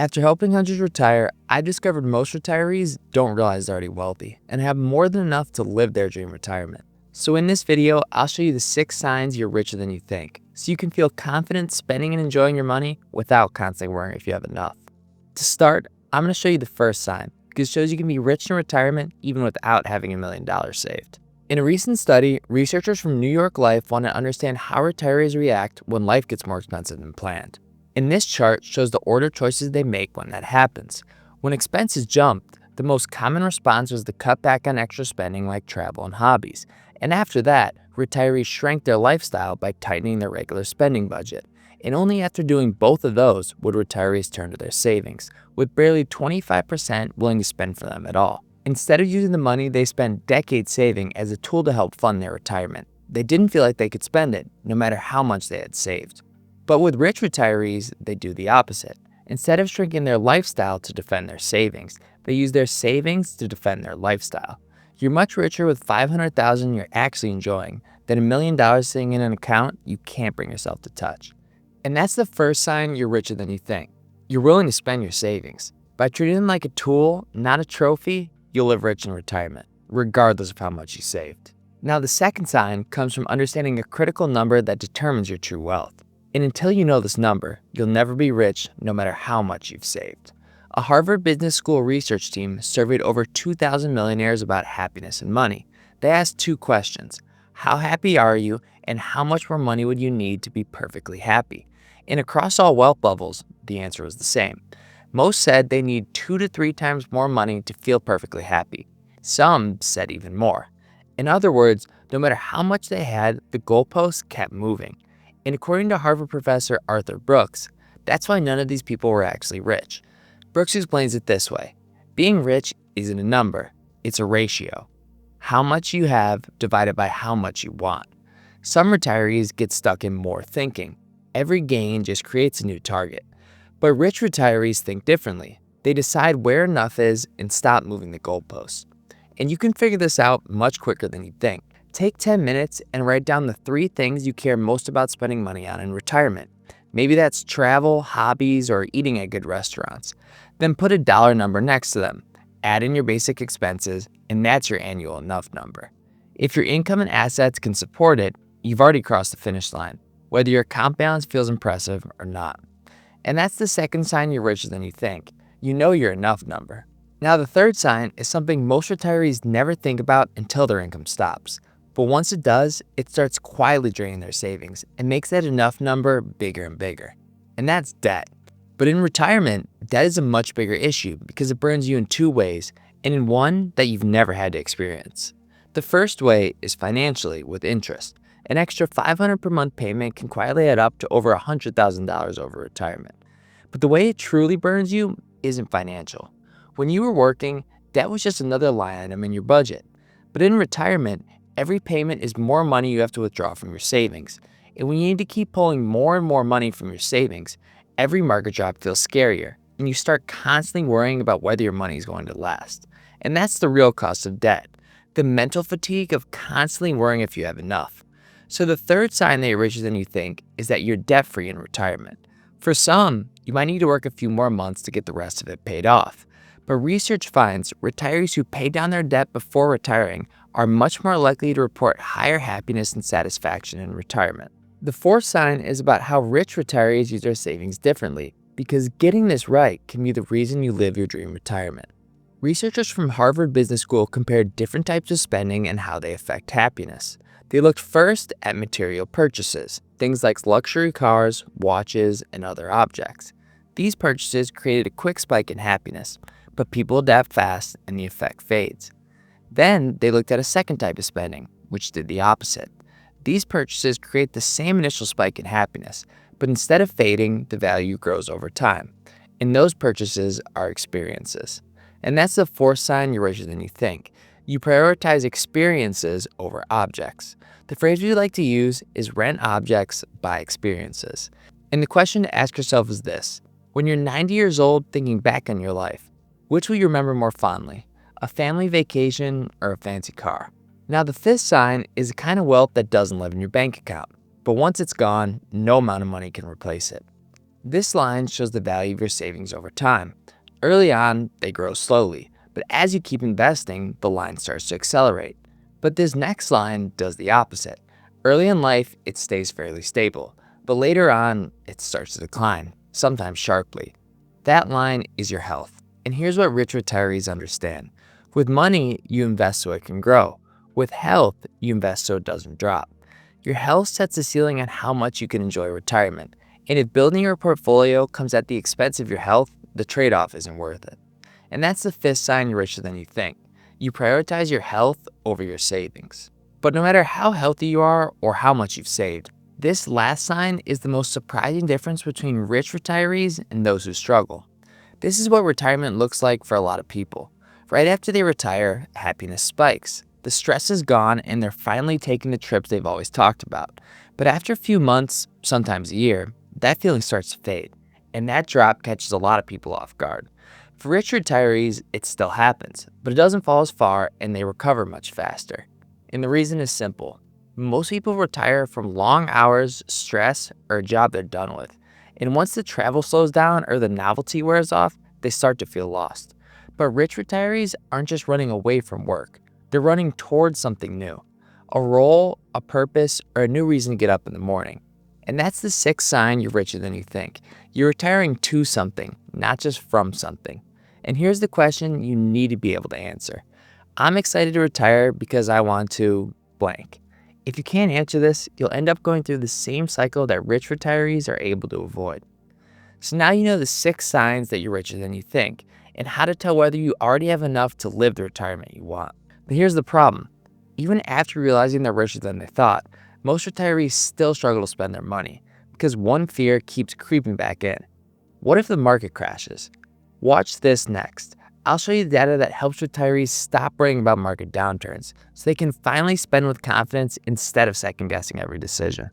After helping hundreds retire, I discovered most retirees don't realize they're already wealthy and have more than enough to live their dream retirement. So in this video, I'll show you the 6 signs you're richer than you think, so you can feel confident spending and enjoying your money without constantly worrying if you have enough. To start, I'm going to show you the first sign, because it shows you can be rich in retirement even without having $1 million saved. In a recent study, researchers from New York Life want to understand how retirees react when life gets more expensive than planned. And this chart shows the order choices they make when that happens. When expenses jumped, the most common response was to cut back on extra spending like travel and hobbies. And after that, retirees shrank their lifestyle by tightening their regular spending budget. And only after doing both of those would retirees turn to their savings, with barely 25% willing to spend for them at all. Instead of using the money they spent decades saving as a tool to help fund their retirement, they didn't feel like they could spend it, no matter how much they had saved. But with rich retirees, they do the opposite. Instead of shrinking their lifestyle to defend their savings, they use their savings to defend their lifestyle. You're much richer with $500,000 you're actually enjoying than $1 million sitting in an account you can't bring yourself to touch. And that's the first sign you're richer than you think. You're willing to spend your savings. By treating them like a tool, not a trophy, you'll live rich in retirement, regardless of how much you saved. Now, the second sign comes from understanding a critical number that determines your true wealth. And until you know this number, you'll never be rich no matter how much you've saved. A Harvard Business School research team surveyed over 2,000 millionaires about happiness and money. They asked 2 questions. How happy are you, and how much more money would you need to be perfectly happy? And across all wealth levels, the answer was the same. Most said they need 2 to 3 times more money to feel perfectly happy. Some said even more. In other words, no matter how much they had, the goalposts kept moving. And according to Harvard professor Arthur Brooks, that's why none of these people were actually rich. Brooks explains it this way. Being rich isn't a number, it's a ratio. How much you have divided by how much you want. Some retirees get stuck in more thinking. Every gain just creates a new target. But rich retirees think differently. They decide where enough is and stop moving the goalposts. And you can figure this out much quicker than you think. Take 10 minutes and write down the 3 things you care most about spending money on in retirement. Maybe that's travel, hobbies, or eating at good restaurants. Then put a dollar number next to them. Add in your basic expenses, and that's your annual enough number. If your income and assets can support it, you've already crossed the finish line, whether your account balance feels impressive or not. And that's the second sign you're richer than you think. You know your enough number. Now, the third sign is something most retirees never think about until their income stops. But once it does, it starts quietly draining their savings and makes that enough number bigger and bigger. And that's debt. But in retirement, debt is a much bigger issue because it burns you in 2 ways, and in one that you've never had to experience. The first way is financially, with interest. An extra $500 per month payment can quietly add up to over $100,000 over retirement. But the way it truly burns you isn't financial. When you were working, debt was just another line item in your budget. But in retirement, every payment is more money you have to withdraw from your savings. And when you need to keep pulling more and more money from your savings, every market drop feels scarier, and you start constantly worrying about whether your money is going to last. And that's the real cost of debt, the mental fatigue of constantly worrying if you have enough. So the third sign that you're richer than you think is that you're debt-free in retirement. For some, you might need to work a few more months to get the rest of it paid off. But research finds retirees who pay down their debt before retiring are much more likely to report higher happiness and satisfaction in retirement. The fourth sign is about how rich retirees use their savings differently, because getting this right can be the reason you live your dream retirement. Researchers from Harvard Business School compared different types of spending and how they affect happiness. They looked first at material purchases, things like luxury cars, watches, and other objects. These purchases created a quick spike in happiness, but people adapt fast and the effect fades. Then they looked at a second type of spending, which did the opposite. These purchases create the same initial spike in happiness, but instead of fading, the value grows over time. And those purchases are experiences. And that's the fourth sign you're richer than you think. You prioritize experiences over objects. The phrase we like to use is rent objects, buy experiences. And the question to ask yourself is this. When you're 90 years old thinking back on your life, which will you remember more fondly? A family vacation or a fancy car? Now, the fifth sign is a kind of wealth that doesn't live in your bank account. But once it's gone, no amount of money can replace it. This line shows the value of your savings over time. Early on, they grow slowly, but as you keep investing, the line starts to accelerate. But this next line does the opposite. Early in life, it stays fairly stable, but later on, it starts to decline, sometimes sharply. That line is your health. And here's what rich retirees understand. With money, you invest so it can grow. With health, you invest so it doesn't drop. Your health sets the ceiling on how much you can enjoy retirement. And if building your portfolio comes at the expense of your health, the trade-off isn't worth it. And that's the fifth sign you're richer than you think. You prioritize your health over your savings. But no matter how healthy you are or how much you've saved, this last sign is the most surprising difference between rich retirees and those who struggle. This is what retirement looks like for a lot of people. Right after they retire, happiness spikes. The stress is gone and they're finally taking the trips they've always talked about. But after a few months, sometimes a year, that feeling starts to fade. And that drop catches a lot of people off guard. For rich retirees, it still happens, but it doesn't fall as far and they recover much faster. And the reason is simple. Most people retire from long hours, stress, or a job they're done with. And once the travel slows down or the novelty wears off, they start to feel lost. But rich retirees aren't just running away from work. They're running towards something new. A role, a purpose, or a new reason to get up in the morning. And that's the sixth sign you're richer than you think. You're retiring to something, not just from something. And here's the question you need to be able to answer. I'm excited to retire because I want to blank. If you can't answer this, you'll end up going through the same cycle that rich retirees are able to avoid. So now you know the 6 signs that you're richer than you think, and how to tell whether you already have enough to live the retirement you want. But here's the problem. Even after realizing they're richer than they thought, most retirees still struggle to spend their money because one fear keeps creeping back in. What if the market crashes? Watch this next. I'll show you data that helps retirees stop worrying about market downturns so they can finally spend with confidence instead of second-guessing every decision.